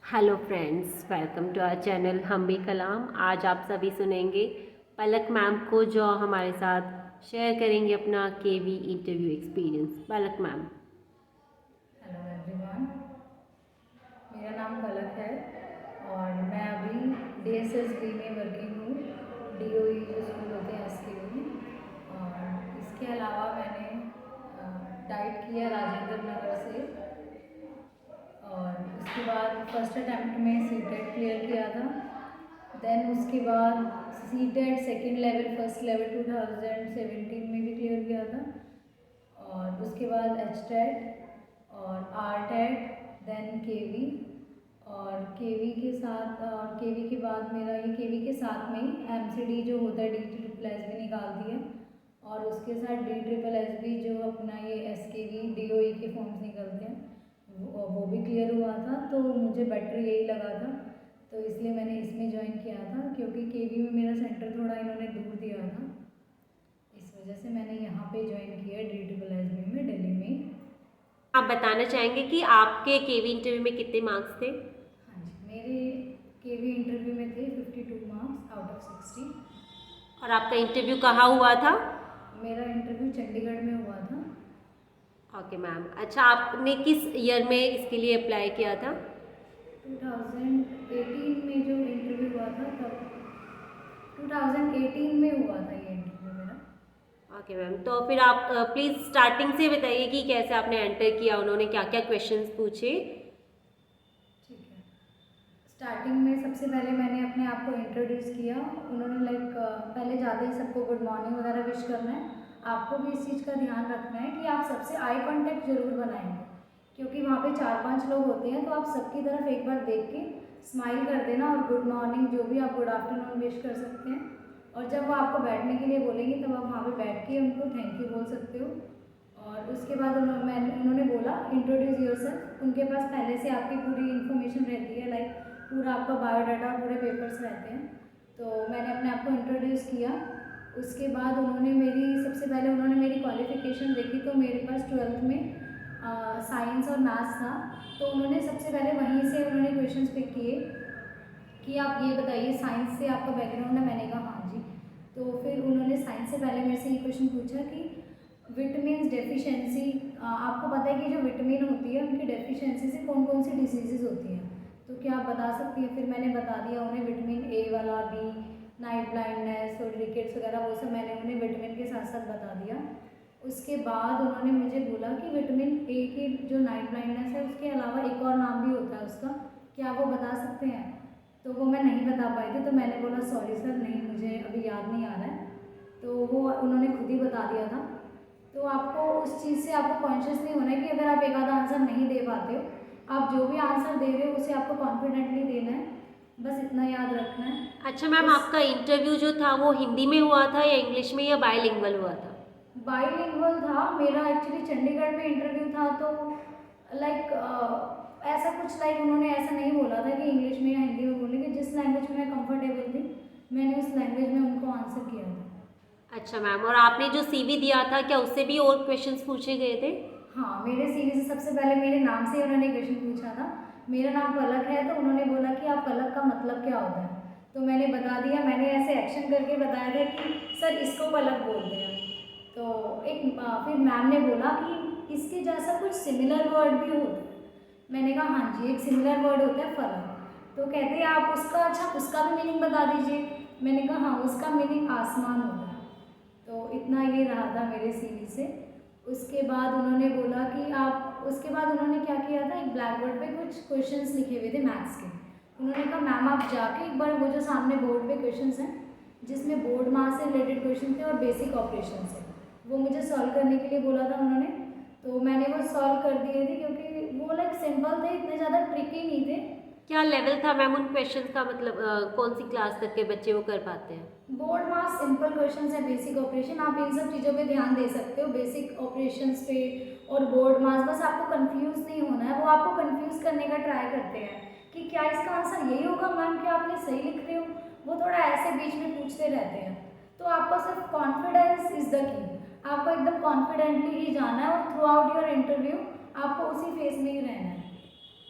Hello friends, welcome to our channel हम भी कलाम। आज आप सभी सुनेंगे पलक मैम को, जो हमारे साथ शेयर करेंगे अपना केवी इंटरव्यू एक्सपीरियंस। पलक मैम। हेलो एवरीवन, मेरा नाम पलक है और मैं अभी डीएसएसबी में वर्किंग हूँ। डीओई जो स्कूल होते हैं एसके में। और इसके अलावा मैंने डाइट किया राजेंद्र नगर से। और उसके बाद फर्स्ट अटैम्प्ट में सीटेट क्लियर किया था। देन उसके बाद CTET second level first level 2017 में भी क्लियर किया था। और उसके बाद एच टेट और आर टेट, देन केवी। और केवी के साथ केवी के बाद मेरा ये केवी के साथ में ही एमसीडी जो होता है डी ट्रिपल एस भी निकाल दिया। और उसके साथ डी ट्रिपल एस भी जो अपना ये एस के वी डी ओ ई के फॉर्म्स निकलते हैं वो भी क्लियर हुआ था। तो मुझे बेटर यही लगा था, तो इसलिए मैंने इसमें ज्वाइन किया था, क्योंकि केवी में मेरा सेंटर थोड़ा इन्होंने दूर दिया था। इस वजह से मैंने यहाँ पे ज्वाइन किया डी ट्रिपल एस बी में दिल्ली में। आप बताना चाहेंगे कि आपके केवी इंटरव्यू में कितने मार्क्स थे? हाँ जी, मेरे केवी इंटरव्यू में थे 52 मार्क्स आउट ऑफ 60। और आपका इंटरव्यू कहाँ हुआ था? मेरा इंटरव्यू चंडीगढ़ में हुआ था। Okay ma'am. अच्छा, आपने किस ईयर में इसके लिए अप्लाई किया था? 2018 में जो इंटरव्यू हुआ था तब 2018 में हुआ था ये इंटरव्यू मेरा। ओके मैम, तो फिर आप प्लीज़ स्टार्टिंग से बताइए कि कैसे आपने एंटर किया, उन्होंने क्या क्या क्वेश्चंस पूछे। ठीक है, स्टार्टिंग में सबसे पहले मैंने अपने आप को इंट्रोड्यूस किया। उन्होंने पहले जाते ही सबको गुड मॉर्निंग वगैरह विश करना है। आपको भी इस चीज़ का ध्यान रखना है कि आप सबसे आई कांटेक्ट जरूर बनाएंगे, क्योंकि वहाँ पे 4-5 लोग होते हैं, तो आप सबकी तरफ एक बार देख के स्माइल कर देना और गुड मॉर्निंग जो भी आप गुड आफ्टरनून विश कर सकते हैं। और जब वो आपको बैठने के लिए बोलेंगे तब आप वहाँ पे बैठ के उनको थैंक यू बोल सकते हो। और उसके बाद उन्होंने बोला इंट्रोड्यूस योरसेल्फ। उनके पास पहले से आपकी पूरी इन्फॉर्मेशन रहती है, लाइक पूरा आपका बायोडाटा पूरे पेपर्स रहते हैं। तो मैंने अपने आप को इंट्रोड्यूस किया। उसके बाद सबसे पहले उन्होंने मेरी क्वालिफ़िकेशन देखी, तो मेरे पास 12th में साइंस और मैथ्स था। तो उन्होंने सबसे पहले वहीं से उन्होंने क्वेश्चंस पिक किए कि आप ये बताइए साइंस से आपका बैकग्राउंड है। मैंने कहा हाँ जी। तो फिर उन्होंने साइंस से पहले मेरे से ये क्वेश्चन पूछा कि विटामिन डेफिशिएंसी, आपको पता है कि जो विटामिन होती है उनकी डेफिशिएंसी से कौन कौन सी डिसीजेज होती हैं, तो क्या आप बता सकती हैं? फिर मैंने बता दिया उन्हें, विटामिन ए वाला, बी, नाइट ब्लाइंडनेस और रिकेट्स वगैरह, वो सब मैंने उन्हें विटामिन के साथ साथ बता दिया। उसके बाद उन्होंने मुझे बोला कि विटामिन ए की जो नाइट ब्लाइंडनेस है उसके अलावा एक और नाम भी होता है उसका, क्या वो बता सकते हैं? तो वो मैं नहीं बता पाई थी, तो मैंने बोला सॉरी सर, नहीं मुझे अभी याद नहीं आ रहा है। तो वो उन्होंने खुद ही बता दिया था। तो आपको उस चीज़ से आपको कॉन्शियस नहीं होना है कि अगर आप एक आधा आंसर नहीं दे पाते हो, आप जो भी आंसर दे रहे हो उसे आपको कॉन्फिडेंटली देना है, बस इतना याद रखना है। अच्छा मैम, उस आपका इंटरव्यू जो था वो हिंदी में हुआ था या इंग्लिश में या बायलिंगुअल हुआ था? बाईलिंगुअल था मेरा, एक्चुअली चंडीगढ़ में इंटरव्यू था। तो लाइक ऐसा कुछ, लाइक उन्होंने ऐसा नहीं बोला था कि इंग्लिश में या हिंदी में बोलेंगे। जिस लैंग्वेज में मैं कंफर्टेबल थी मैंने उस लैंग्वेज में उनको आंसर किया था। अच्छा मैम, और आपने जो सीवी दिया था क्या उससे भी और क्वेश्चंस पूछे गए थे? हाँ, मेरे सीवी से सबसे पहले मेरे नाम से उन्होंने क्वेश्चन पूछा था। मेरा नाम पलक है, तो उन्होंने बोला कि आप पलक का मतलब क्या होता है, तो मैंने बता दिया। मैंने ऐसे एक्शन करके बताया था कि सर इसको पलक बोलते हैं। तो फिर मैम ने बोला कि इसके जैसा कुछ सिमिलर वर्ड भी होता है। मैंने कहा हाँ जी, एक सिमिलर वर्ड होता है फलक। तो कहते हैं आप उसका, अच्छा उसका भी मीनिंग बता दीजिए। मैंने कहा हाँ, उसका मीनिंग आसमान होता है। तो इतना ये रहा था मेरे सीवी से। उसके बाद उन्होंने बोला कि आप, उसके बाद उन्होंने क्या किया था, एक ब्लैक बोर्ड पे कुछ क्वेश्चंस लिखे हुए थे मैथ्स के। उन्होंने कहा मैम आप जाके एक बार वो जो सामने बोर्ड पे क्वेश्चंस हैं जिसमें बोर्ड मास से रिलेटेड क्वेश्चन थे और बेसिक ऑपरेशन से, वो मुझे सॉल्व करने के लिए बोला था उन्होंने। तो मैंने वो सॉल्व कर दिए थे, क्योंकि वो लाइक सिंपल थे, इतने ज़्यादा ट्रिकी नहीं थे। क्या लेवल था मैम उन क्वेश्चंस का, मतलब कौन सी क्लास तक के बच्चे वो कर पाते हैं? बोर्ड मास सिंपल क्वेश्चंस है, बेसिक ऑपरेशन, आप इन सब चीज़ों पे ध्यान दे सकते हो, बेसिक ऑपरेशंस पे और बोर्ड मास। बस आपको कंफ्यूज नहीं होना है। वो आपको कंफ्यूज करने का ट्राई करते हैं कि क्या इसका आंसर यही होगा मैम, क्या आपने सही लिख रहे हो। वो थोड़ा ऐसे बीच में पूछते रहते हैं। तो आपको सिर्फ कॉन्फिडेंस इज द की, आपको एकदम कॉन्फिडेंटली ही जाना है और थ्रू आउट योर इंटरव्यू आपको उसी फेस में ही रहना है।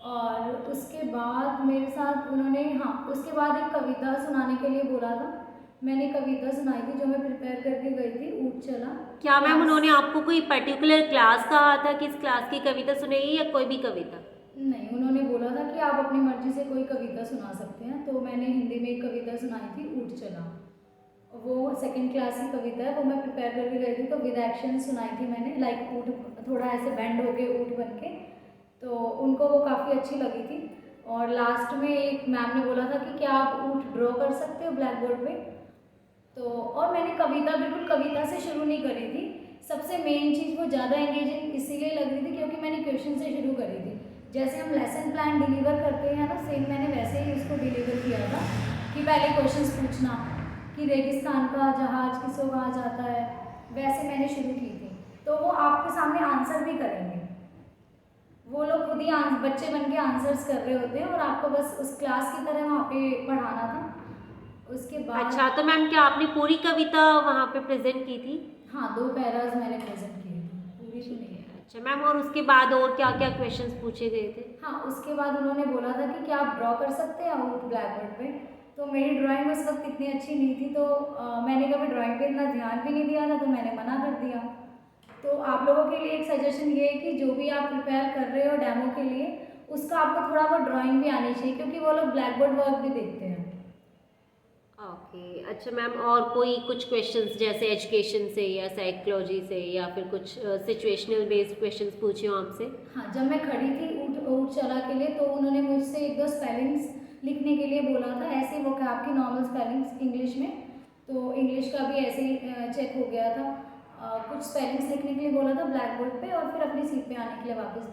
और उसके बाद मेरे साथ उन्होंने, हाँ, उसके बाद एक कविता सुनाने के लिए बोला था। मैंने कविता सुनाई थी जो मैं प्रिपेयर करके गई थी, ऊँट चला। क्या मैम क्लास- उन्होंने आपको कोई पर्टिकुलर क्लास कहा था कि इस क्लास की कविता सुनाइए या कोई भी कविता? नहीं, उन्होंने बोला था कि आप अपनी मर्जी से कोई कविता सुना सकते हैं। तो मैंने हिंदी में एक कविता सुनाई थी, ऊँट चला। वो सेकंड क्लास की कविता है, वो मैं प्रिपेयर करके गई थी। तो विद एक्शन सुनाई थी मैंने, लाइक ऊँट थोड़ा ऐसे बेंड हो के ऊँट बन के। तो उनको वो काफ़ी अच्छी लगी थी। और लास्ट में एक मैम ने बोला था कि क्या आप ऊँट ड्रॉ कर सकते हो ब्लैक बोर्ड पे। तो और मैंने कविता बिल्कुल कविता से शुरू नहीं करी थी। सबसे मेन चीज़ वो ज़्यादा एंगेजिंग इसीलिए लग रही थी क्योंकि मैंने क्वेश्चन से शुरू करी थी। जैसे हम लेसन प्लान डिलीवर करते हैं ना, सेम मैंने वैसे ही उसको डिलीवर किया था कि पहले क्वेश्चंस पूछना कि रेगिस्तान का जहाज किसको कहा जाता है, वैसे मैंने शुरू की थी। तो वो आपके सामने आंसर भी करेंगे, वो लोग खुद ही बच्चे बन के आंसर्स कर रहे होते हैं और आपको बस उस क्लास की तरह वहाँ पे पढ़ाना था। उसके बाद अच्छा, तो मैम क्या आपने पूरी कविता वहाँ पे प्रेजेंट की थी? हाँ, 2 पैराज मैंने प्रेजेंट किए थे, पूरी तो ठीक नहीं। है। अच्छा मैम, और उसके बाद और क्या क्या क्वेश्चंस पूछे गए थे? हाँ, उसके बाद उन्होंने बोला था कि क्या आप ड्रॉ कर सकते हैं ऊँट ब्लैक बोर्ड पे। तो मेरी ड्राइंग उस वक्त इतनी अच्छी नहीं थी, तो मैंने कभी ड्राइंग पे इतना ध्यान भी नहीं दिया था, तो मैंने मना कर दिया। तो आप लोगों के लिए एक सजेशन ये है कि जो भी आप प्रिपेयर कर रहे हो डेमो के लिए, उसका आपको थोड़ा बहुत ड्राइंग भी आनी चाहिए क्योंकि वो लोग ब्लैक बोर्ड वर्क भी देखते हैं। ओके। अच्छा मैम, और कोई कुछ क्वेश्चंस जैसे एजुकेशन से या साइकोलॉजी से या फिर कुछ सिचुएशनल बेस्ड क्वेश्चंस पूछे हो आपसे? हाँ, जब मैं खड़ी थी ऊँट ऊँट चला के लिए, तो उन्होंने मुझसे 1-2 स्पेलिंग्स लिखने के लिए बोला था, ऐसे ही वो आपकी नॉर्मल स्पेलिंग्स इंग्लिश में। तो इंग्लिश का भी ऐसे ही चेक हो गया था। कुछ स्पेलिंग्स लिखने के लिए बोला था ब्लैक बोर्ड पे और फिर अपनी सीट पे आने के लिए वापस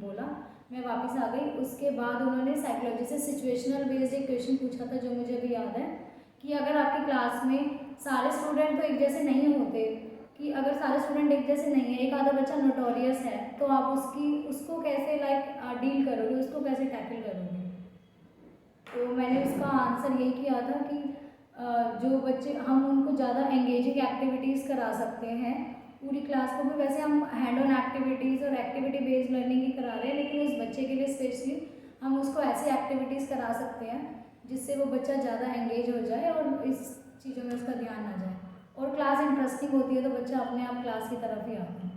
बोला। मैं वापस आ गई। उसके बाद उन्होंने साइकोलॉजी से सिचुएशनल बेस्ड एक क्वेश्चन पूछा था जो मुझे अभी याद है कि अगर आपकी क्लास में सारे स्टूडेंट तो एक जैसे नहीं होते, कि अगर सारे स्टूडेंट एक जैसे नहीं है, एक आधा बच्चा नोटोरियस है, तो आप उसको कैसे डील करोगे, उसको कैसे टैकल करोगे। तो मैंने उसका आंसर यही किया था कि जो बच्चे, हम उनको ज़्यादा एंगेजिंग एक्टिविटीज़ करा सकते हैं। पूरी क्लास को भी वैसे हम हैंड ऑन एक्टिविटीज़ और एक्टिविटी बेस्ड लर्निंग ही करा रहे हैं, लेकिन उस बच्चे के लिए स्पेशली हम उसको ऐसी एक्टिविटीज़ करा सकते हैं जिससे वो बच्चा ज़्यादा एंगेज हो जाए और इस चीज़ों में उसका ध्यान ना जाए। और क्लास इंटरेस्टिंग होती है तो बच्चा अपने आप क्लास की तरफ ही आता है।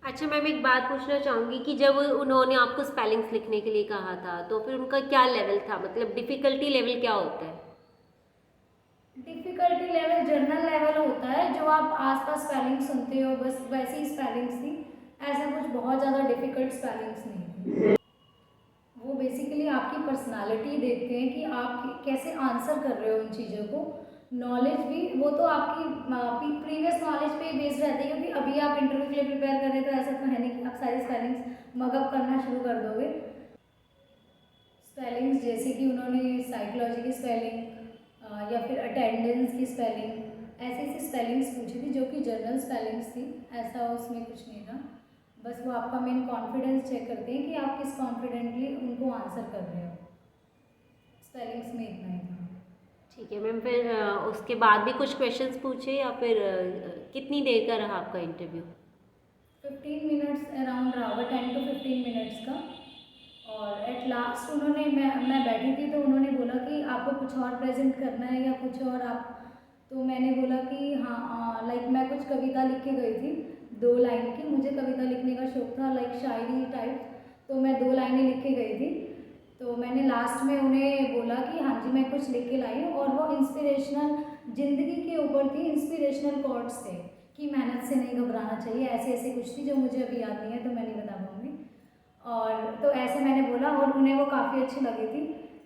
अच्छा मैम, एक बात पूछना चाहूँगी कि जब उन्होंने आपको स्पेलिंग्स लिखने के लिए कहा था तो फिर उनका क्या लेवल था, मतलब डिफ़िकल्टी लेवल क्या होता है? डिफ़िकल्टी लेवल जनरल लेवल होता है, जो आप आसपास स्पेलिंग सुनते हो बस वैसी ही स्पेलिंग्स थी। ऐसा कुछ बहुत ज़्यादा डिफ़िकल्ट स्पेलिंग्स नहीं थी। वो बेसिकली आपकी पर्सनालिटी देखते हैं कि आप कैसे आंसर कर रहे हो उन चीज़ों को। नॉलेज भी वो तो आपकी प्रीवियस नॉलेज पे बेस्ड रहती है, क्योंकि अभी आप इंटरव्यू के लिए प्रिपेयर कर रहे हैं तो ऐसा तो है नहीं कि आप सारी स्पेलिंग्स मगअप करना शुरू कर दोगे। स्पेलिंग्स जैसे कि उन्होंने साइकोलॉजी की स्पेलिंग या फिर अटेंडेंस की स्पेलिंग, ऐसी ऐसी स्पेलिंग्स पूछी थी जो कि जनरल स्पेलिंग्स थी। ऐसा उसमें कुछ नहीं था, बस वो आपका मेन कॉन्फिडेंस चेक करते हैं कि आप किस कॉन्फिडेंटली उनको आंसर कर रहे हो। स्पेलिंग्स में इतना ही था। ठीक है मैम, फिर उसके बाद भी कुछ क्वेश्चंस पूछे या फिर कितनी देर का रहा आपका इंटरव्यू? 15 मिनट्स अराउंड रहा होगा, 10 to 15 मिनट्स का। और एट लास्ट उन्होंने, मैं बैठी थी तो उन्होंने बोला कि आपको कुछ और प्रेजेंट करना है या कुछ और आप। तो मैंने बोला कि हाँ, लाइक मैं कुछ कविता लिख के गई थी 2 लाइन की, मुझे कविता लिखने का शौक था, लाइक शायरी टाइप। तो मैं 2 लाइनें लिख के गई थी। तो मैंने लास्ट में उन्हें बोला कि हाँ जी, मैं कुछ लिख के लाई हूँ, और वो इंस्पिरेशनल, ज़िंदगी के ऊपर थी, इंस्पिरेशनल कोट्स थे कि मेहनत से नहीं घबराना चाहिए, ऐसे ऐसे कुछ थी जो मुझे अभी याद नहीं है तो मैं नहीं बता पाऊँगी। और तो ऐसे मैंने बोला और उन्हें वो काफ़ी अच्छी लगी थी।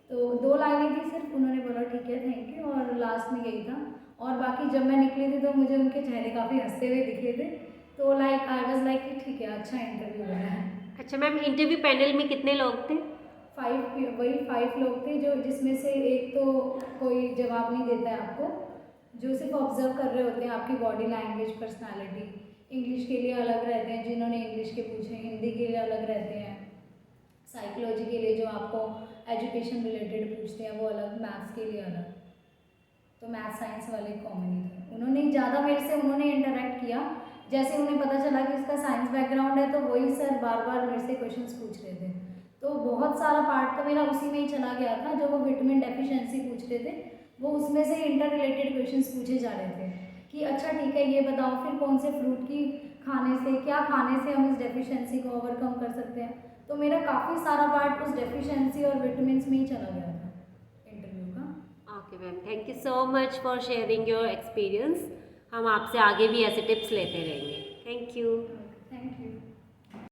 तो 2 लाइनें थी सिर्फ, उन्होंने बोला ठीक है, थैंक यू, और लास्ट में यही था। और बाकी जब मैं निकली थी तो मुझे उनके चेहरे काफ़ी हंसते हुए दिखे थे। तो लाइक आई वाज लाइक कि ठीक है, अच्छा इंटरव्यू हुआ है। अच्छा मैम, इंटरव्यू पैनल में कितने लोग थे? 5 लोग थे, जो जिसमें से एक तो कोई जवाब नहीं देता है आपको, जो सिर्फ ऑब्जर्व कर रहे होते हैं आपकी बॉडी लैंग्वेज, पर्सनालिटी। इंग्लिश के लिए अलग रहते हैं जिन्होंने इंग्लिश के पूछे, हिंदी के लिए अलग रहते हैं, साइकोलॉजी के लिए जो आपको एजुकेशन रिलेटेड पूछते हैं वो अलग, मैथ्स के लिए अलग। तो मैथ साइंस वाले कॉमन ही थे। उन्होंने ज़्यादा मेरे से उन्होंने इंटरेक्ट किया। जैसे उन्हें पता चला कि इसका साइंस बैकग्राउंड है तो वही सर बार बार मेरे से क्वेश्चंस पूछ रहे थे। तो बहुत सारा पार्ट तो मेरा उसी में ही चला गया था। जो वो विटामिन डेफिशिएंसी पूछ रहे थे, वो उसमें से इंटर रिलेटेड क्वेश्चंस पूछे जा रहे थे कि अच्छा ठीक है, ये बताओ फिर कौन से फ्रूट की खाने से, क्या खाने से हम इस डेफिशिएंसी को ओवरकम कर सकते हैं। तो मेरा काफ़ी सारा पार्ट उस डेफिशिएंसी और विटामिन्स में ही चला गया था इंटरव्यू का। Okay ma'am, thank you so much for sharing your experience. हम आपसे आगे भी ऐसे टिप्स लेते रहेंगे। Thank you.